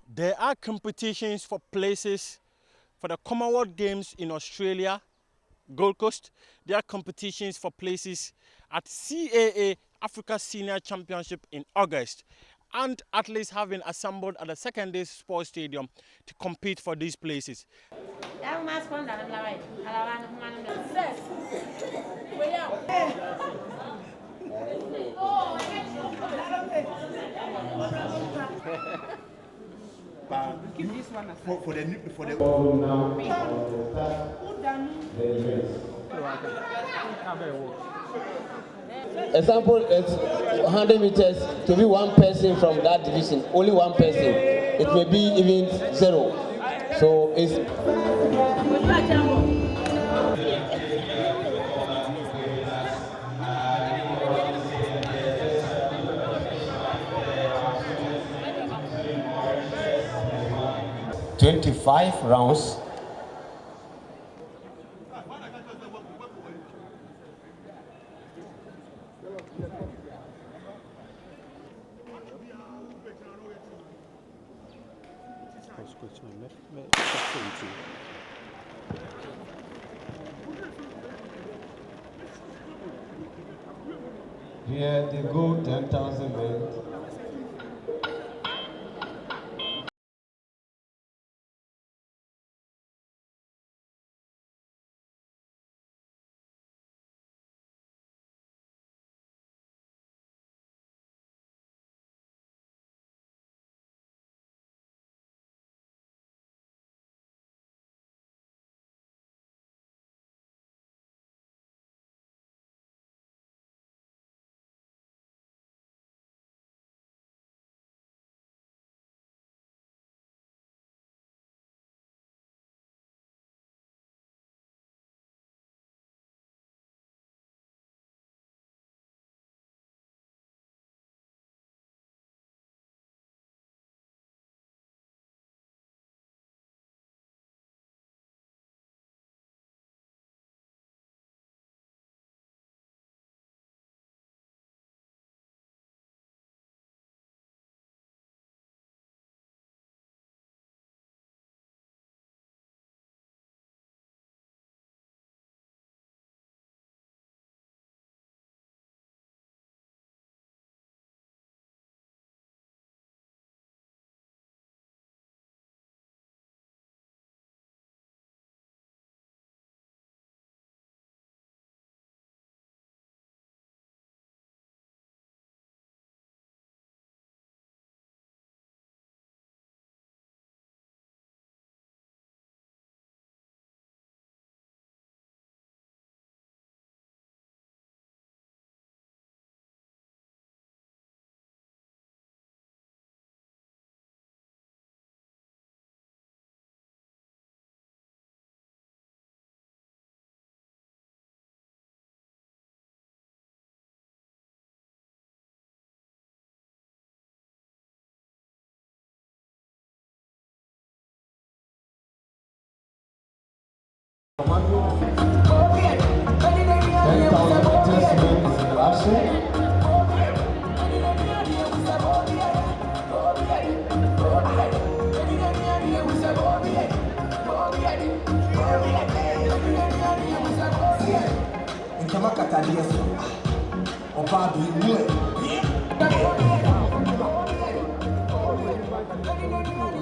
There are competitions for places for the Commonwealth Games in Australia, Gold Coast. There are competitions for places at CAA Africa Senior Championship in August. And athletes have been assembled at the secondary sports stadium to compete for these places. Keep this one aside. For the example, it's 100 meters to be one person from that division, only one person. It may be even 0. So it's 25 rounds. Here they go 10,000 men.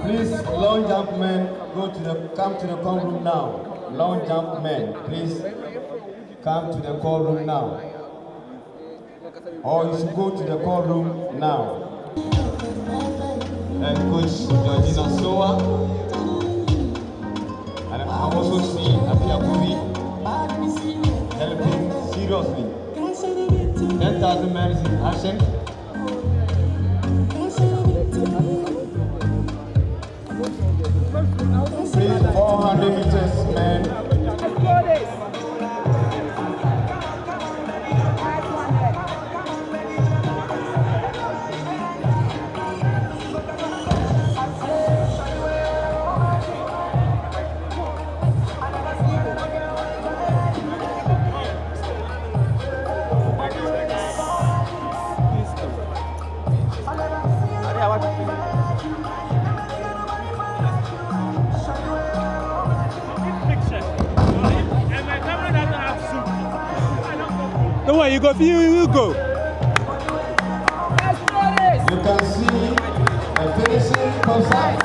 Please, long jump men, come to the call room now. Long jump men, please come to the call room now. Or you should go to the call room now. And Coach Georgina Soa. And I'm also seeing Abia Kuri helping seriously. 10,000 men is in action. Please, 400 meters, men. one, you go, you go. You can see a finishing concert.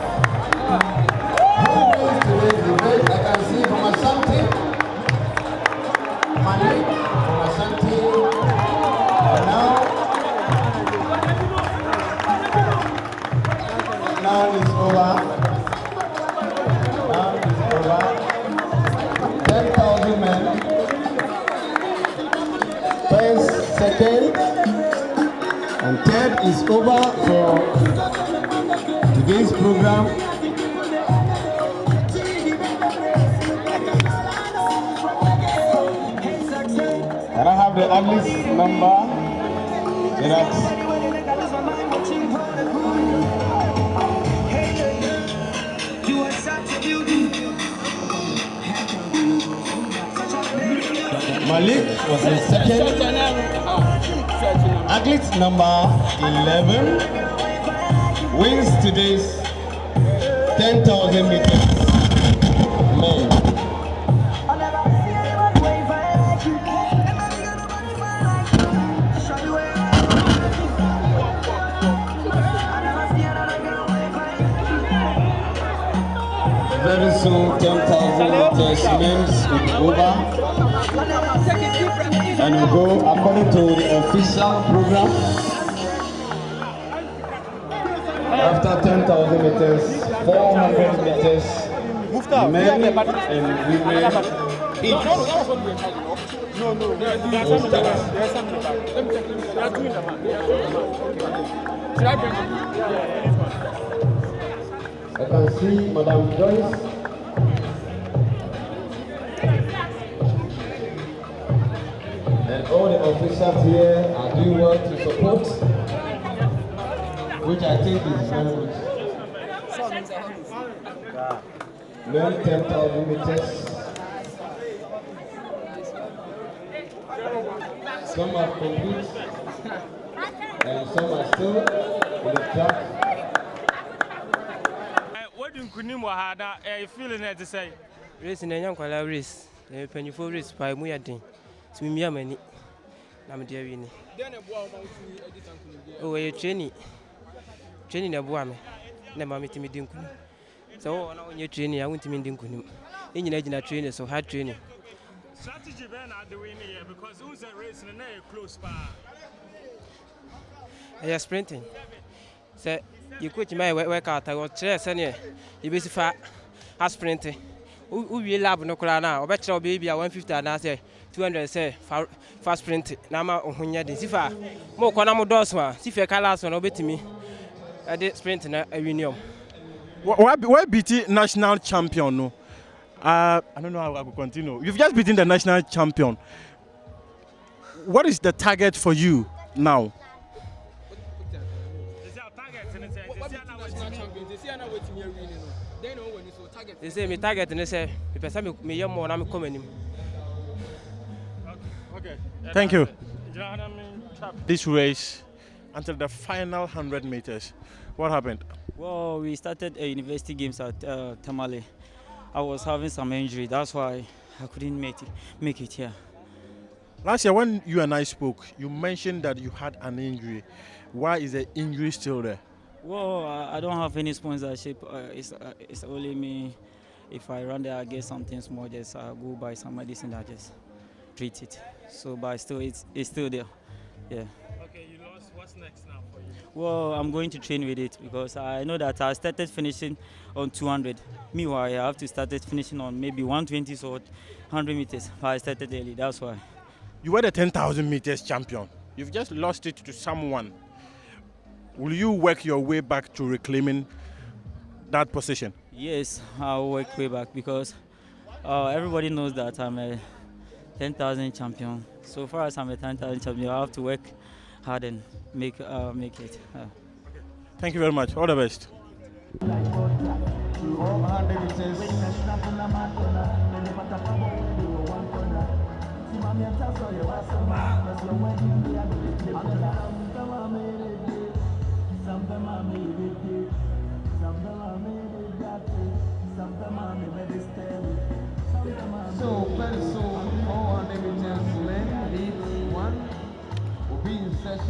Who wins today's debate? I can see from Ashanti, Malik from Ashanti. Now it's over. Now it's over. 10,000 men. First, second, and third is over for today's program. Can I have the athlete number? Malik was the second. Athlete number 11 wins today's 10,000 meters men. Very soon 10,000 meters men will be over. And we go according to the official program. After 10,000 meters, 400 meters, men and women each. I can see Madam Joyce. And all the officials here are doing well to support, which I think is very good. Men 10,000 meters. Some are complete, and some are still in the track. What do you feeling there to say? Race in a young race, a penny for race by Muyadin. Swim Yamani. I'm dear Winnie. Oh, a training a woman. Never met me dinkum. So, on your training, I want to mean dinkum. In your training, so hard training. Strategy then at the winning here because who's a race in a close bar? I am sprinting. So, you quit my workout. I was chess and you be fat. I sprinting. Who will lab no crana or better baby? I 150 and I say 200 say fast sprint. Nama on ya disifa. More Conamo Dosma. See if your colors on obey me. I did sprint in a union. Why beat national champion? No, I don't know how I will continue. You've just beaten the national champion. What is the target for you now? They say me target and they say because me young more I'm coming. Okay. Thank you. This race until the final 100 meters. What happened? Well, we started a university games at Tamale. I was having some injury. That's why I couldn't make it here. Last year when you and I spoke, you mentioned that you had an injury. Why is the injury still there? Well, I don't have any sponsorship. It's only me. If I run there, I get something small. Just go buy some medicine. I just treat it. So, but still, it's still there. Yeah. Okay, you lost. What's next now for you? Well, I'm going to train with it because I know that I started finishing on 200. Meanwhile, I have to start finishing on maybe 120 or 100 meters. I started early. That's why. You were the 10,000 meters champion. You've just lost it to someone. Will you work your way back to reclaiming that position? Yes, I'll work way back because everybody knows that I'm a 10,000 champion. So far as I'm a 10,000 champion, I have to work hard and make it. Thank you very much. All the best. So very soon, 400 meters men lead 1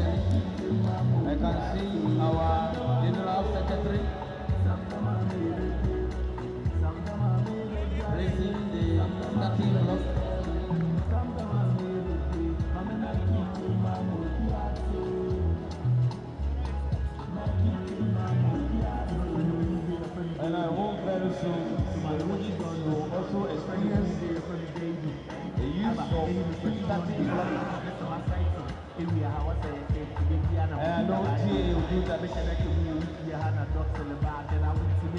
I can see our General Secretary placing the starting block. And I hope very soon will also experience the use of starting block. And I know TA will do that.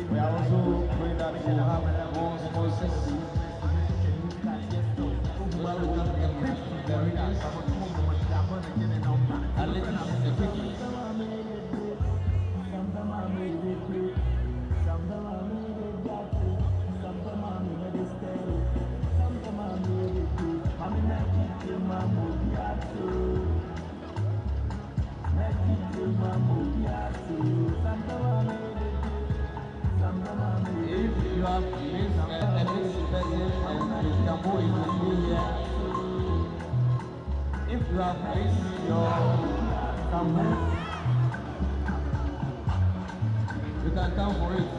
We are also praying that we will have more sponsors. Athletics equipment. If you have this person and you can go in here, if you have this your camera, you can come for it.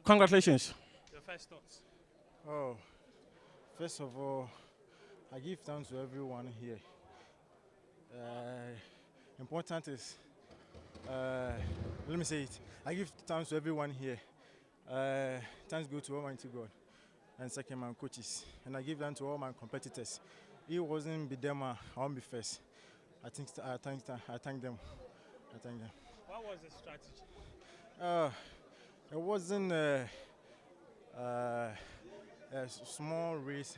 Congratulations. Your first thoughts? Oh, first of all, I give thanks to everyone here. Important is, let me say it. I give thanks to everyone here. Thanks go to Almighty God, and second my coaches, and I give them to all my competitors. It wasn't be them, I won't be first. I thank them. I thank them. What was the strategy? It wasn't a small race.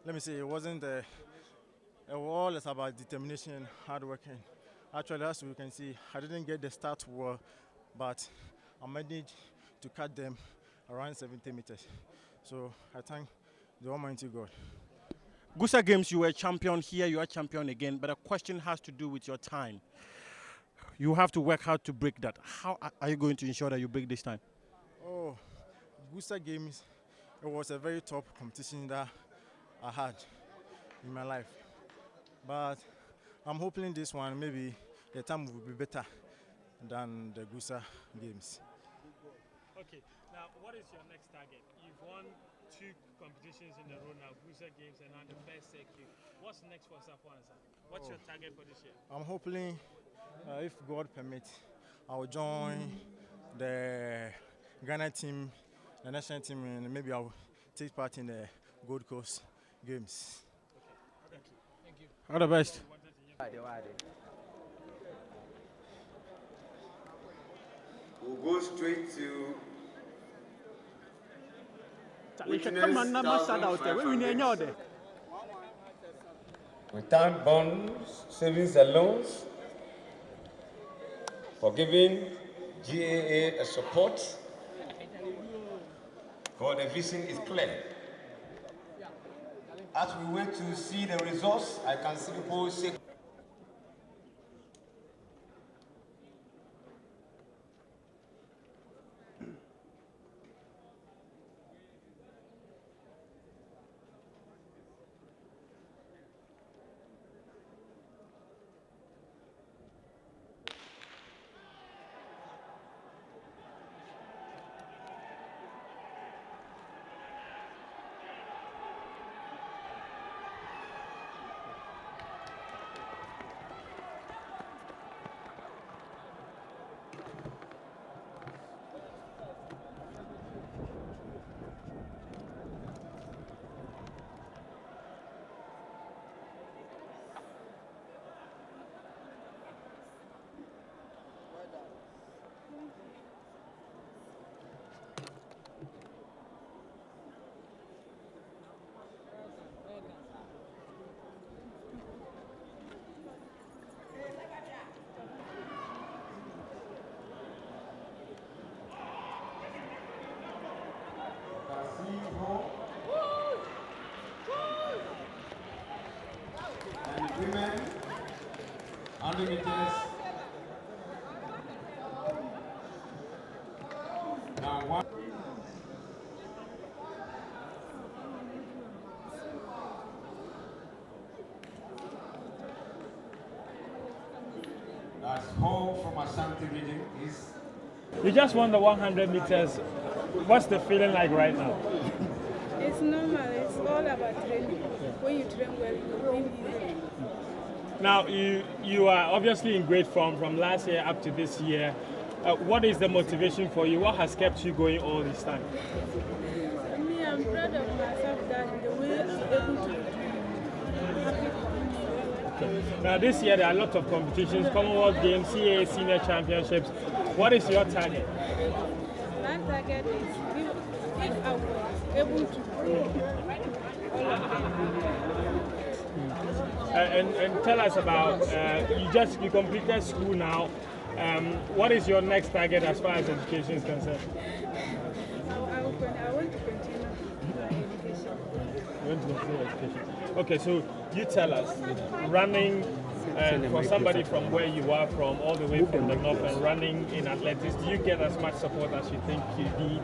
Let me say it wasn't all it's about determination and hard working. Actually, as you can see, I didn't get the start well, but I managed to cut them around 70 meters. So I thank the Almighty God. GAA Games, you were champion here, you are champion again, but the question has to do with your time. You have to work hard to break that. How are you going to ensure that you break this time? Oh, GAA Games, it was a very top competition that I had in my life. But I'm hoping this one, maybe the time will be better than the GAA Games. Okay, now what is your next target? You've won 2 competitions in a row now, GAA Games and on the first circuit. What's next for Sapuansa? What's your target for this year? I'm hoping, if God permits, I'll join the Ghana team, the national team, and maybe I'll take part in the Gold Coast Games. Okay. Thank you. All the best. We'll go straight to we thank Bonds Savings and Loans for giving GAA a support. For the vision is clear. As we wait to see the results, I can see people say. Women, 100 meters. Now one. That's home from Ashanti region. You just won the 100 meters. What's the feeling like right now? It's normal. It's all about training. When you train well, you win easily. Now, you are obviously in great form from last year up to this year. What is the motivation for you? What has kept you going all this time? Me, I'm proud of myself that the way I'm able to Okay. Now, this year there are a lot of competitions, Commonwealth Games, GAA Senior Championships. What is your target? My target is if I was able to and tell us about, you completed school now. What is your next target as far as education is concerned? I want to continue my education. You want to continue education. Okay, so you tell us, running for somebody from where you are from, all the way from the north, and running in athletics, do you get as much support as you think you need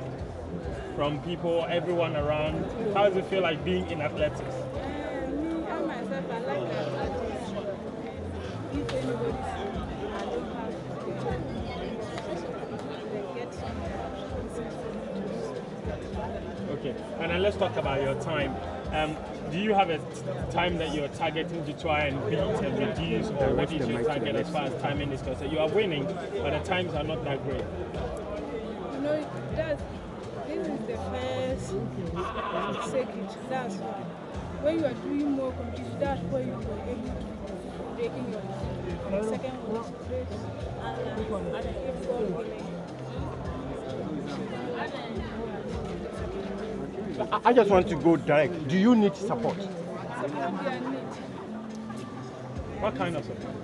from people, everyone around? How does it feel like being in athletics? Me, I myself, I like athletics. If anybody sees me, I don't have to get some Okay, and then let's talk about your time. Do you have a time that you're targeting to try and beat and reduce, or what is your target as far as timing is concerned? You are winning, but the times are not that great. You know, this is the first circuit. That's why. When you are doing more competition, that's where you are able to breaking your second one is great. And if God willing. I just want to go direct. Do you need support? What kind of support?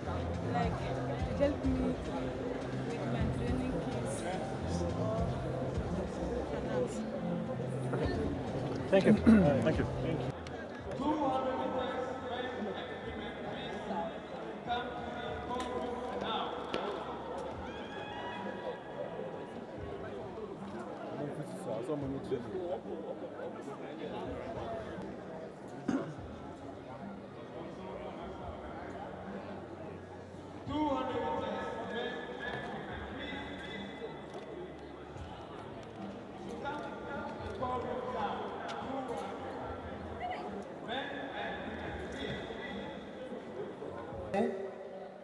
Like, help me with my training kits or finance. Thank you. Thank you. Thank you.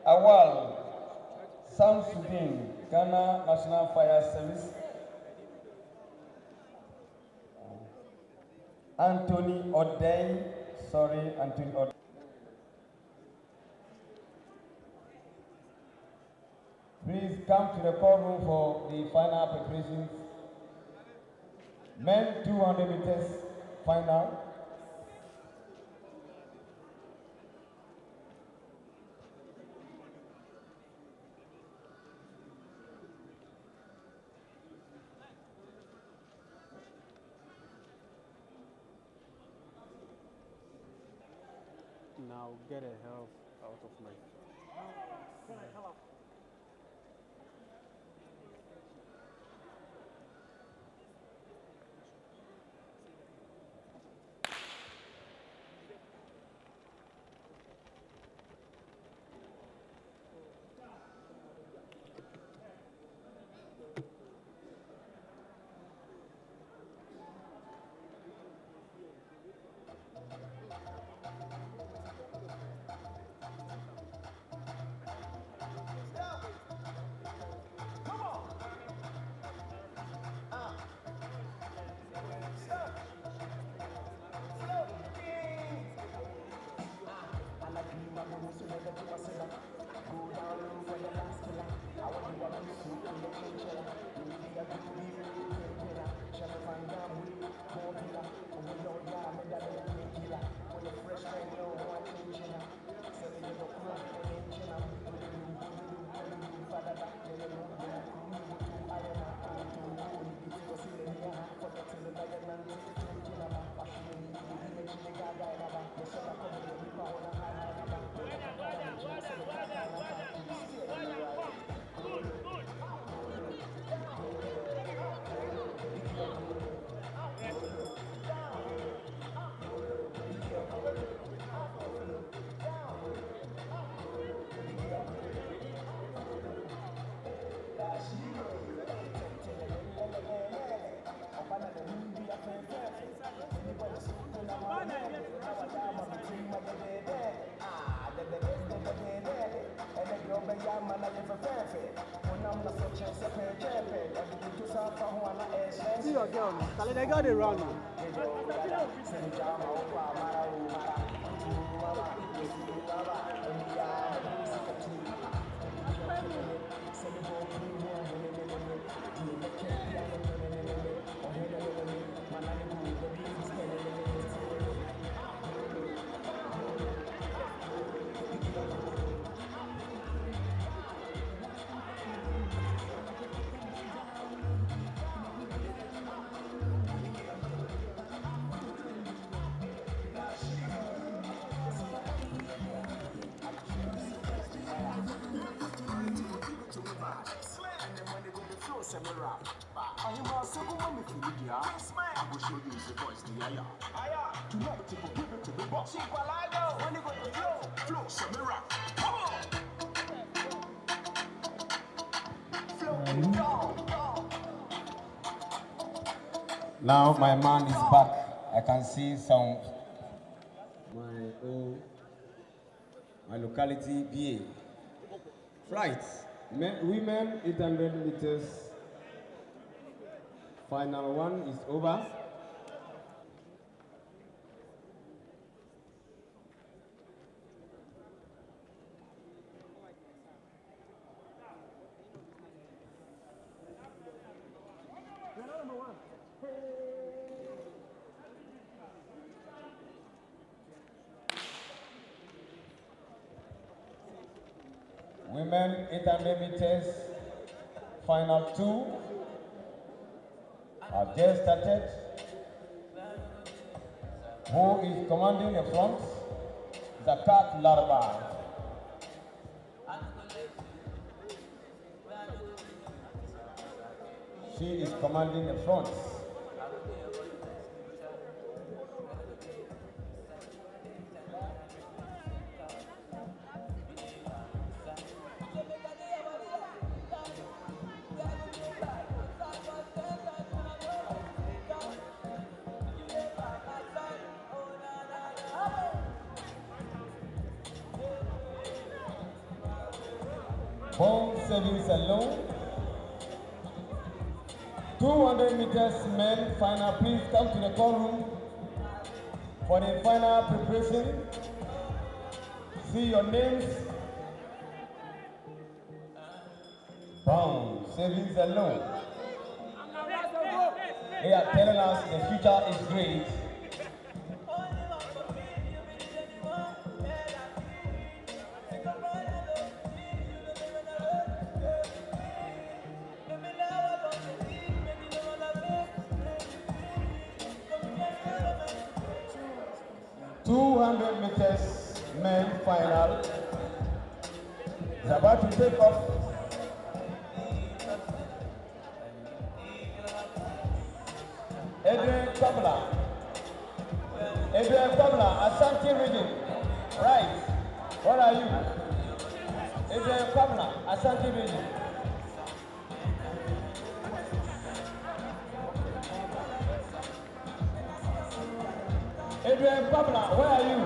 Awal Samsudin, Ghana National Fire Service. Anthony O'Day, Anthony O'Day. Please come to the courtroom for the final preparations. Men 200 meters final. Now get a hell out of my. See your girl, man. They got it wrong, man. Now my man is back. I can see some my locality BA. Right. Women 800 meters. Final one is over. Women 800 meters, final two have just started. Who is commanding the front? Zakat Larba. She is commanding the front. Bone savings alone. 200 meters men final. Please come to the call room for the final preparation. See your names. Bone savings alone. They are telling us the future is great. Meters men final is about to take off. Adrian Kabla, Asante region. Right. What are you? Adrian Kabla, Asante region. Adrian Kabla, where are you?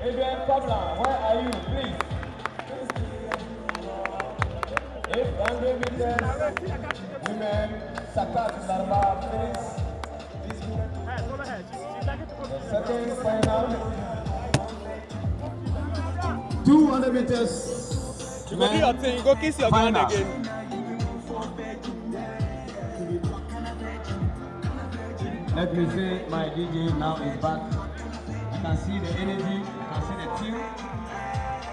Adrian Kabla, where are you, please? 800 meters, women, Sakat Larba finish. The second final. 200 meters, You go do your thing, you go kiss your gun again. Let me say my DJ now is back. You can see the energy, you can see the tune,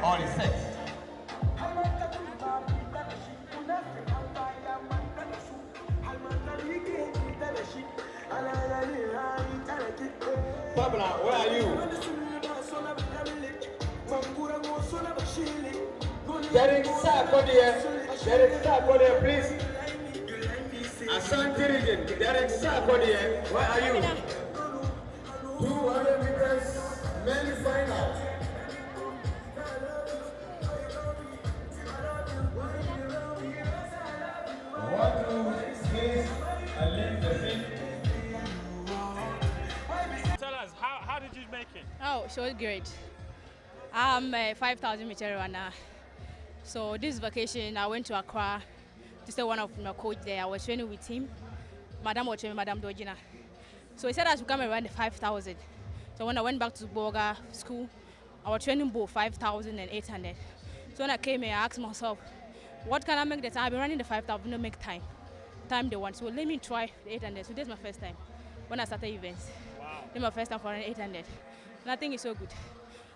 all is set. Pabla, where are you? Derek Sakodia, please. Asante region, Derek Sakodia, where are you? 200 meters, men final. What to please and leave the seat. Tell us, how did you make it? Oh, so great. I'm a 5,000 meter runner. So this vacation, I went to Accra to stay one of my coach there. I was training with him, Madam Dojina. So he said I should come and run the 5,000. So when I went back to Boga school, I was training both 5,000 and 800. So when I came here, I asked myself, what can I make the time? I've been running the 5,000, no make time they want. So let me try the 800. So this is my first time when I started events. Wow. This is my first time for running 800. And I think it's so good.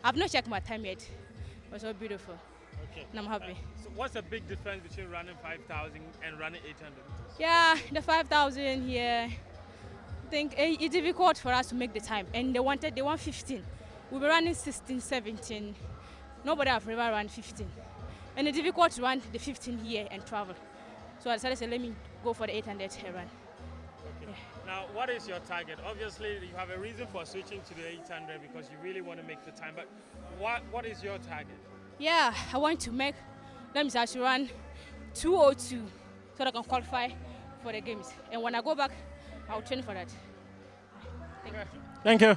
I've not checked my time yet. It was so beautiful. Okay. And I'm happy. So what's the big difference between running 5,000 and running 800? Yeah, the 5,000 here, I think it's difficult for us to make the time. And they want 15. We were running 16, 17. Nobody have ever run 15. And it's difficult to run the 15 here and travel. So I decided to say, let me go for the 800 run. Okay. Yeah. Now, what is your target? Obviously, you have a reason for switching to the 800 because you really want to make the time. But what is your target? Yeah, I want to make, let me say, I should run 2:02 so that I can qualify for the games. And when I go back, I'll train for that. Thank you.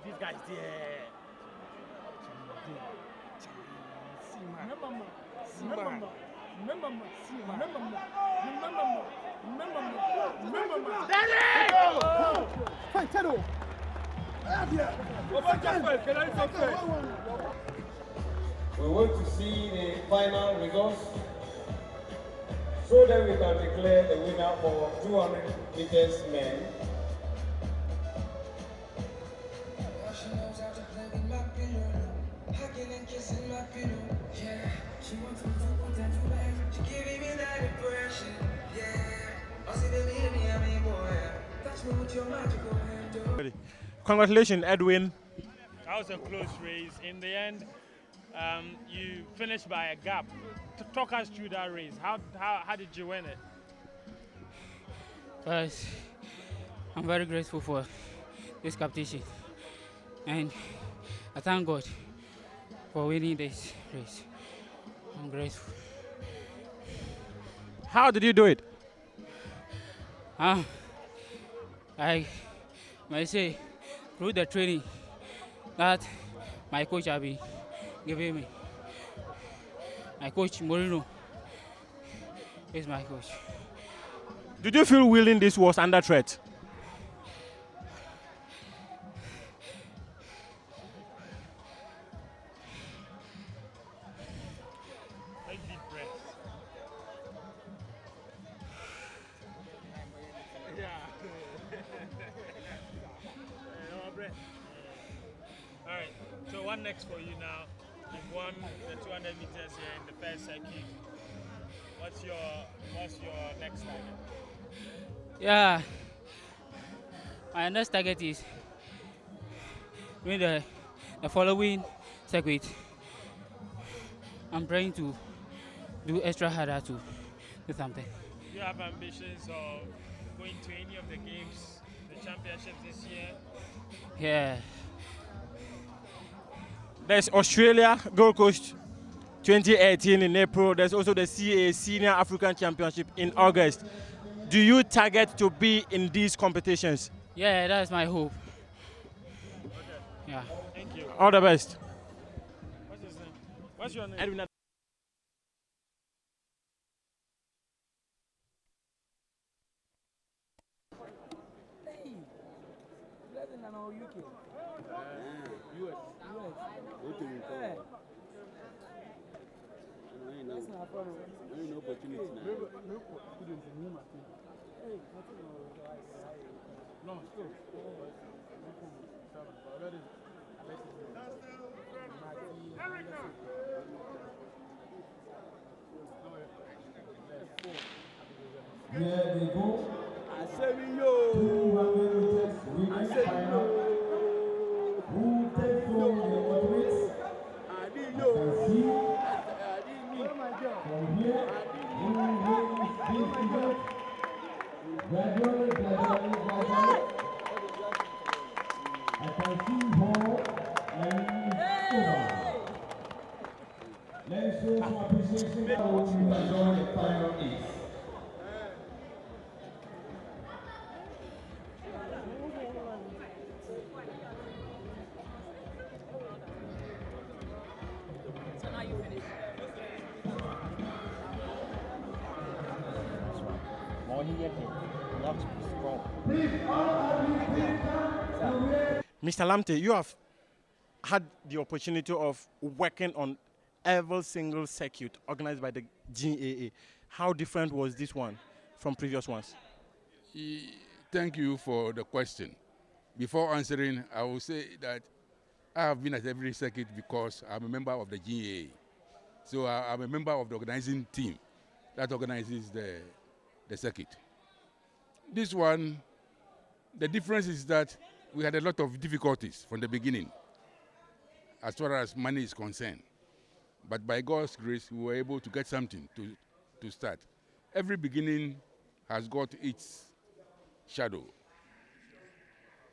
These guys there. We want to see the final results so that we can declare the winner for 200 meters men. Congratulations, Edwin. That was a close race. In the end, you finished by a gap. Talk us through that race. How did you win it? First, I'm very grateful for this competition, and I thank God for winning this race. I'm grateful. How did you do it? I may say through the training that my coach have been giving me. My coach Moreno is my coach. Did you feel willing this was under threat? Take deep breaths. All right. So what next for you now? You've won the 200 meters here in the first circuit. What's your next target? Yeah, my next target is win the following circuit. I'm trying to do extra harder to do something. Do you have ambitions of going to any of the games, the championships this year? Yeah. There's Australia, Gold Coast 2018 in April. There's also the CAA Senior African Championship in August. Do you target to be in these competitions? Yeah, that's my hope. Okay. Yeah. Thank you. All the best. What's his name? What's your name? Edwin. Here we go. 200 meters women's final. Who takes home the ultimates? You can see from here who wins this event. Gradually. I can see Hall and over. Let's show some appreciation for what you enjoy the final is. Mr. Lamte, you have had the opportunity of working on ever single circuit organized by the GAA. How different was this one from previous ones? Thank you for the question. Before answering, I will say that I have been at every circuit because I'm a member of the GAA. So I'm a member of the organizing team that organizes the circuit. This one, the difference is that we had a lot of difficulties from the beginning as far as money is concerned. But by God's grace, we were able to get something to start. Every beginning has got its shadow.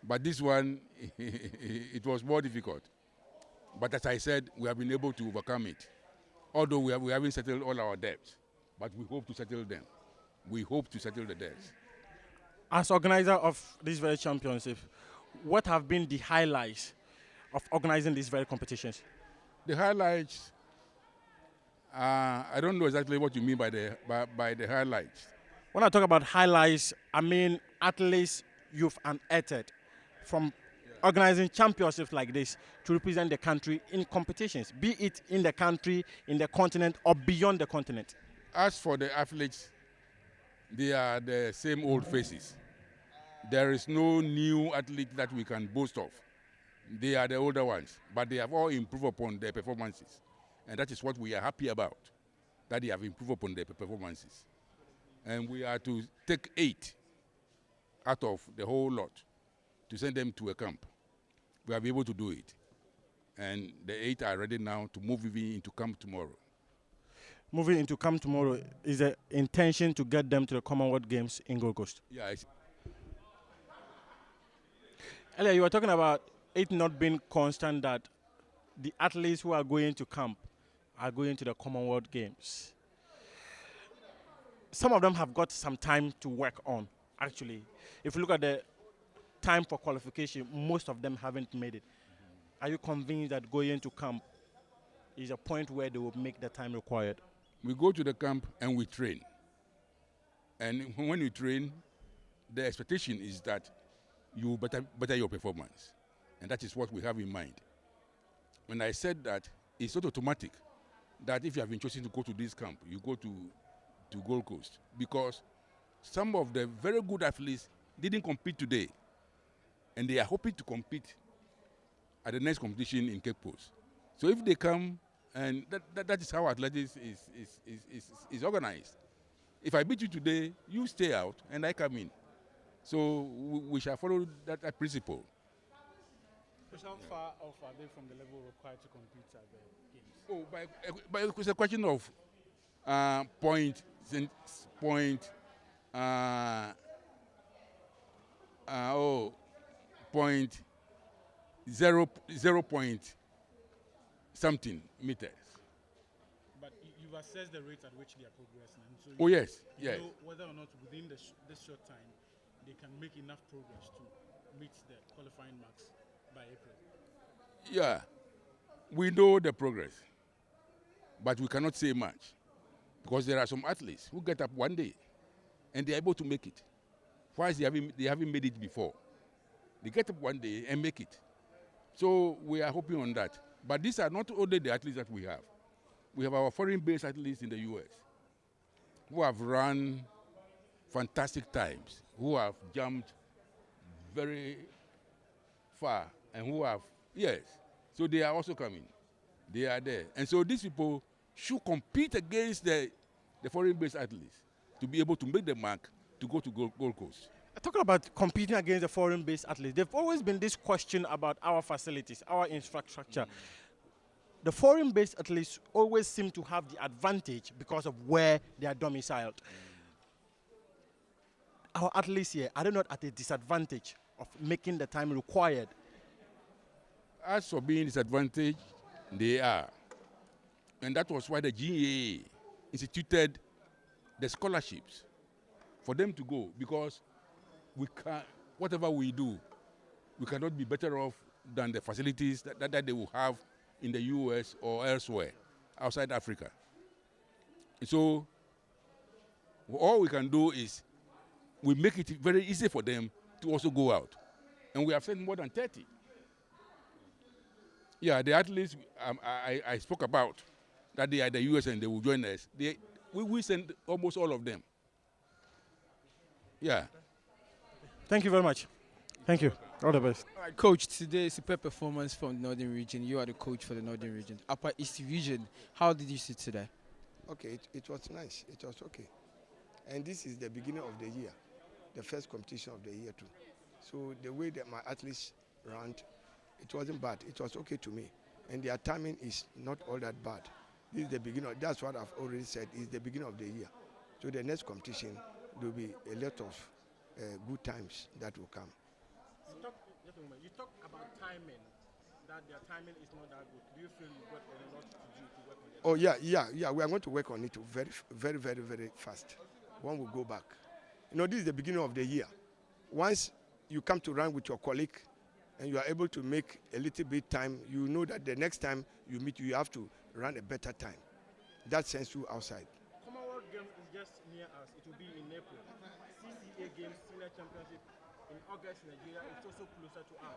But this one, it was more difficult. But as I said, we have been able to overcome it. Although we haven't settled all our debts, but we hope to settle them. We hope to settle the debts. As organizer of this very championship, what have been the highlights of organizing these very competitions? The highlights, I don't know exactly what you mean by the highlights. When I talk about highlights, I mean athletes you've unearthed from organizing championships like this to represent the country in competitions, be it in the country, in the continent, or beyond the continent. As for the athletes, they are the same old faces. There is no new athlete that we can boast of. They are the older ones, but they have all improved upon their performances. And that is what we are happy about, that they have improved upon their performances. And we are to take 8 out of the whole lot to send them to a camp. We are able to do it. And the 8 are ready now to move even into camp tomorrow. Moving into camp tomorrow is the intention to get them to the Commonwealth Games in Gold Coast. Yeah. Earlier, you were talking about it not being constant that the athletes who are going to camp are going to the Commonwealth Games. Some of them have got some time to work on, actually. If you look at the time for qualification, most of them haven't made it. Are you convinced that going to camp is a point where they will make the time required? We go to the camp and we train. And when you train, the expectation is that you better your performance. And that is what we have in mind. When I said that, it's not automatic that if you have been chosen to go to this camp, you go to Gold Coast. Because some of the very good athletes didn't compete today. And they are hoping to compete at the next competition in Cape Coast. So if they come, and that is how athletics is organized. If I beat you today, you stay out and I come in. So we shall follow that principle. How far off are they from the level required to compete at the Games? But it's a question of point 0 point something meters. But you've assessed the rate at which they are progressing. So Oh yes, you yes. know whether or not within this short time they can make enough progress to meet the qualifying marks by April. Yeah, we know the progress, but we cannot say much because there are some athletes who get up one day and they are able to make it. Why they haven't made it before? They get up one day and make it. So we are hoping on that. But these are not only the athletes that we have. We have our foreign-based athletes in the U.S. who have run fantastic times, who have jumped very far, and who have, yes. So they are also coming. They are there. And so these people should compete against the foreign-based athletes to be able to make the mark to go to Gold Coast. Talking about competing against the foreign-based athletes, there's always been this question about our facilities, our infrastructure. The foreign-based athletes always seem to have the advantage because of where they are domiciled. Our athletes here, are they not at a disadvantage of making the time required? As for being disadvantaged, they are. And that was why the GAA instituted the scholarships for them to go, because we can, whatever we do, we cannot be better off than the facilities that they will have in the US or elsewhere, outside Africa. So all we can do is we make it very easy for them to also go out. And we have sent more than 30. Yeah, the athletes I spoke about, that they are the US and they will join us. We send almost all of them. Yeah. Thank you very much. Thank you. All the best. All right, Coach, today super performance from the Northern Region. You are the coach for the Northern Region. Upper East Region, how did you see today? Okay, it was nice. It was okay. And this is the beginning of the year, the first competition of the year too. So the way that my athletes ran, it wasn't bad. It was okay to me. And their timing is not all that bad. This is the beginning. That's what I've already said. It's the beginning of the year. So the next competition, there will be a lot of good times that will come. You talk about timing, that their timing is not that good. Do you feel you've got a lot to do to work on it? Oh, yeah. We are going to work on it very fast. One will go back. You know, this is the beginning of the year. Once you come to run with your colleague and you are able to make a little bit time, you know that the next time you meet, you have to run a better time. That sends you outside. Commonwealth Games is just near us. It will be in April. CCA Games Senior Championship in August, Nigeria. It's also closer to us.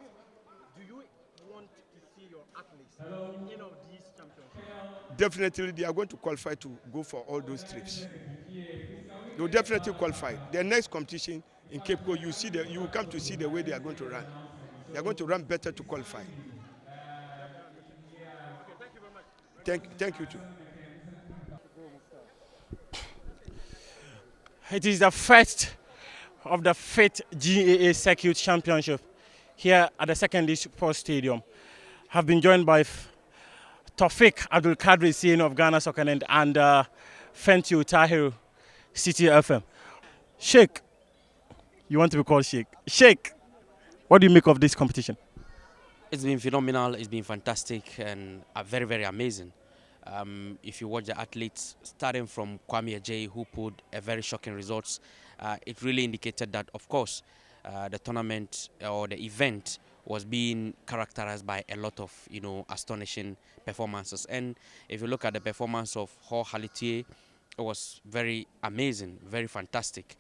Do you want to see your athletes in any of these championships? Definitely, they are going to qualify to go for all those trips. They will definitely qualify. The next competition in Cape Coast, you will come to see the way they are going to run. They are going to run better to qualify. Thank you too. It is the first of the 5th GAA Circuit Championship here at the Secondary Sports Stadium. Have been joined by Taufik Abdul Kadri, CEO of Ghana Soccerland, and Fentiu Tahiru, City FM. Sheikh, you want to be called Sheikh. Sheikh, what do you make of this competition? It's been phenomenal, it's been fantastic and very, very amazing. If you watch the athletes, starting from Kwame Ajay, who pulled a very shocking results, it really indicated that, of course, the tournament or the event was being characterized by a lot of, astonishing performances. And if you look at the performance of Ho Halitier, it was very amazing, very fantastic.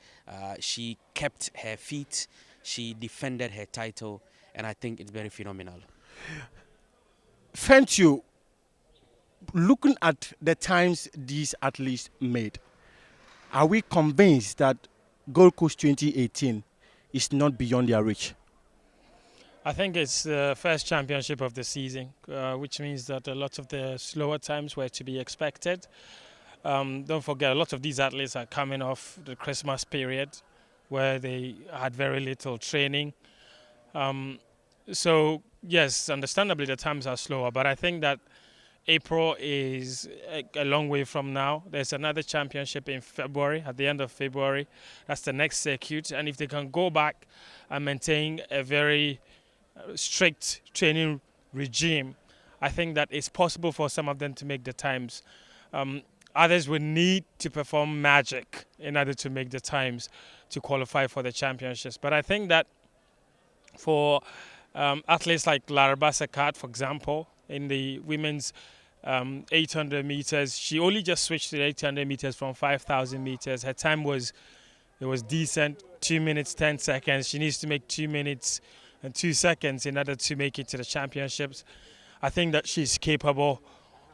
She kept her feet, she defended her title, and I think it's very phenomenal. Fentiu, looking at the times these athletes made, are we convinced that Gold Coast 2018 is not beyond their reach? I think it's the first championship of the season, which means that a lot of the slower times were to be expected. Don't forget, a lot of these athletes are coming off the Christmas period where they had very little training. So, yes, understandably the times are slower, but I think that April is a long way from now. There's another championship in February, at the end of February. That's the next circuit. And if they can go back and maintain a very strict training regime, I think that it's possible for some of them to make the times. Others would need to perform magic in order to make the times to qualify for the championships. But I think that for athletes like Laraba Sakat, for example, in the women's 800 meters, she only just switched to the 800 meters from 5,000 meters. Her time was decent, 2 minutes 10 seconds. She needs to make 2 minutes and 2 seconds in order to make it to the championships. I think that she's capable.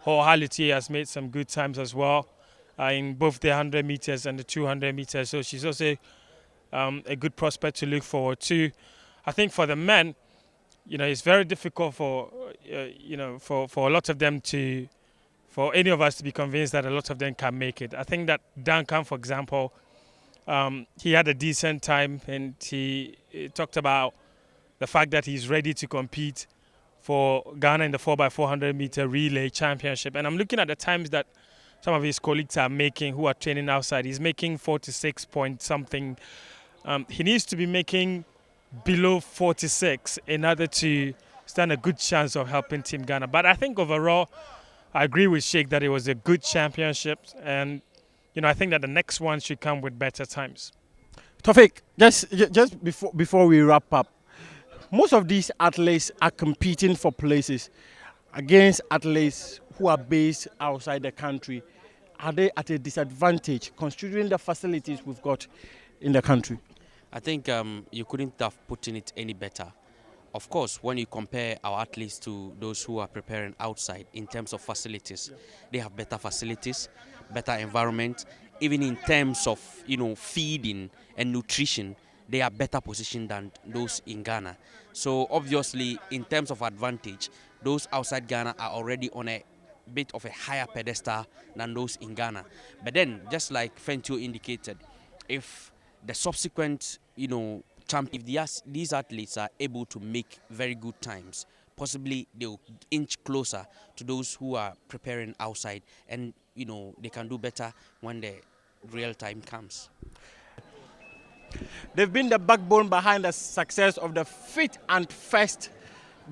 Ho Halitier has made some good times as well in both the 100 meters and the 200 meters. So she's also a good prospect to look forward to. I think for the men, it's very difficult for a lot of them for any of us to be convinced that a lot of them can make it. I think that Duncan, for example, he had a decent time, and he talked about the fact that he's ready to compete for Ghana in the 4x400 meter relay championship. And I'm looking at the times that some of his colleagues are making who are training outside. He's making 46 point something. He needs to be making below 46 in order to stand a good chance of helping Team Ghana. But I think overall, I agree with Sheikh that it was a good championship, and I think that the next one should come with better times. Taufik, just before we wrap up, most of these athletes are competing for places against athletes who are based outside the country. Are they at a disadvantage considering the facilities we've got in the country? I think you couldn't have put in it any better. of course, when you compare our athletes to those who are preparing outside in terms of facilities, they have better facilities, better environment. Even in terms of, feeding and nutrition, they are better positioned than those in Ghana. So obviously, in terms of advantage, those outside Ghana are already on a bit of a higher pedestal than those in Ghana. But then, just like Fentio indicated, if the subsequent, if these athletes are able to make very good times, possibly they'll inch closer to those who are preparing outside, and they can do better when the real time comes. They've been the backbone behind the success of the 5th and first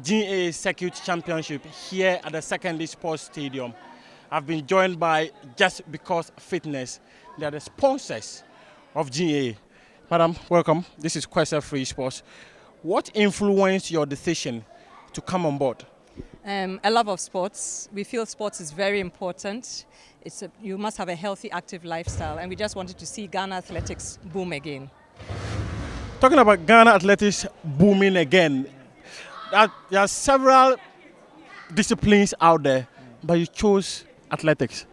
GAA Circuit Championship here at the Secondary Sports Stadium. I've been joined by Just Because Fitness. They are the sponsors of GAA. Madam, welcome. This is Questa Free Sports. What influenced your decision to come on board? A love of sports. We feel sports is very important. You must have a healthy, active lifestyle, and we just wanted to see Ghana athletics boom again. Talking about Ghana athletics booming again, there are several disciplines out there, but you chose athletics.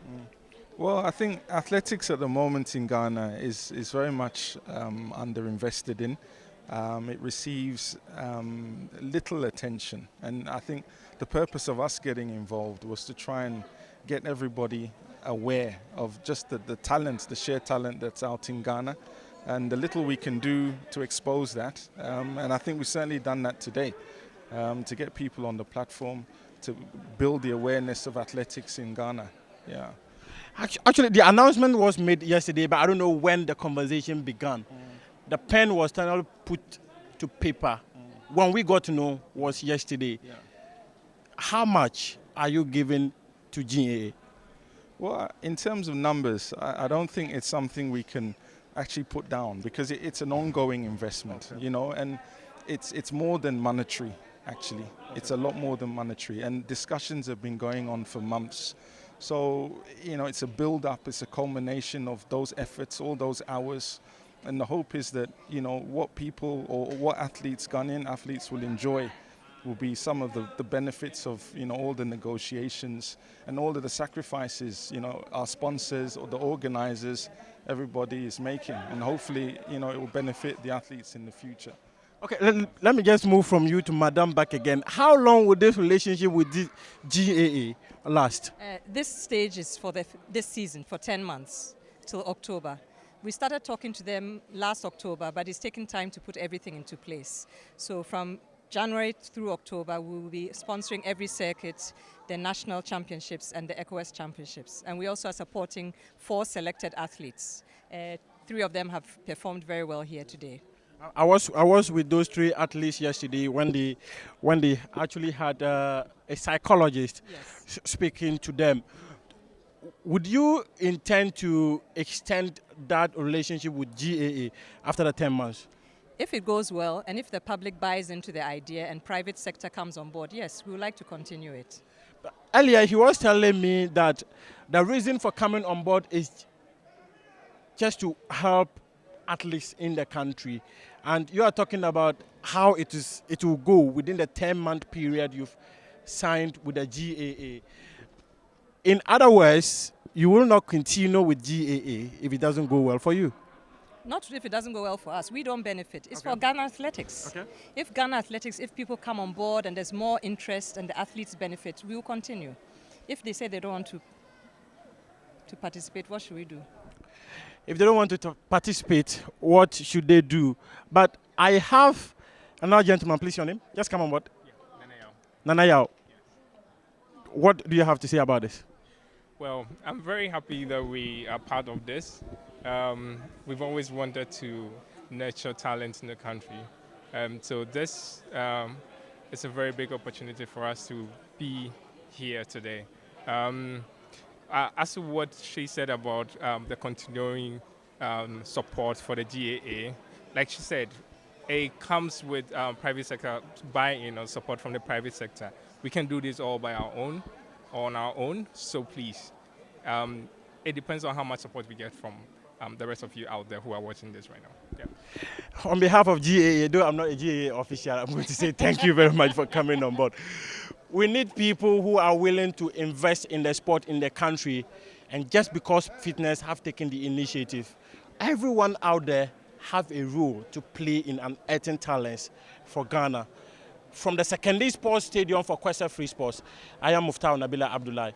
Well, I think athletics at the moment in Ghana is very much underinvested in. It receives little attention, and I think the purpose of us getting involved was to try and get everybody aware of just the talent, the sheer talent that's out in Ghana, and the little we can do to expose that. And I think we've certainly done that today, to get people on the platform, to build the awareness of athletics in Ghana. Yeah. Actually, the announcement was made yesterday, but I don't know when the conversation began. The pen was finally put to paper. When we got to know was yesterday. Yeah. How much are you giving to GAA? Well, in terms of numbers, I don't think it's something we can actually put down, because it's an ongoing investment, and it's more than monetary, actually. Okay. It's a lot more than monetary, and discussions have been going on for months. So, it's a build-up, it's a culmination of those efforts, all those hours, and the hope is that, what people or what athletes, Ghanaian athletes, will enjoy will be some of the benefits of, all the negotiations and all of the sacrifices, our sponsors or the organizers, everybody is making. And hopefully, it will benefit the athletes in the future. Okay, let me just move from you to Madam back again. How long will this relationship with the GAA last? This stage is for this season, for 10 months, till October. We started talking to them last October, but it's taken time to put everything into place. So from January through October, we will be sponsoring every circuit, the national championships and the ECOWAS championships. And we also are supporting 4 selected athletes. 3 of them have performed very well here today. I was with those 3 athletes yesterday when they actually had a psychologist speaking to them. Would you intend to extend that relationship with GAA after the 10 months? If it goes well, and if the public buys into the idea and private sector comes on board, yes, we would like to continue it. But earlier, he was telling me that the reason for coming on board is just to help athletes in the country. And you are talking about how it will go within the 10-month period you've signed with the GAA. In other words, you will not continue with GAA if it doesn't go well for you. Not if it doesn't go well for us. We don't benefit. It's for Ghana athletics. Okay. If Ghana athletics, if people come on board and there's more interest and the athletes benefit, we will continue. If they say they don't want to participate, what should we do? If they don't want to participate, what should they do? But I have another gentleman, please, your name. Just come on board. Yeah, Nanayao. Yeah. What do you have to say about this? Well, I'm very happy that we are part of this. We've always wanted to nurture talent in the country. So this is a very big opportunity for us to be here today. As to what she said about the continuing support for the GAA, like she said, it comes with private sector buy-in or support from the private sector. We can do this all on our own, so please. It depends on how much support we get from the rest of you out there who are watching this right now. Yeah. On behalf of GAA, though I'm not a GAA official, I'm going to say thank you very much for coming on board. We need people who are willing to invest in the sport in the country, and just because fitness have taken the initiative, everyone out there have a role to play in unearthing talents for Ghana. From the Sekondi Sports Stadium for Kwesa Free Sports, I am Muftau Nabila Abdullahi.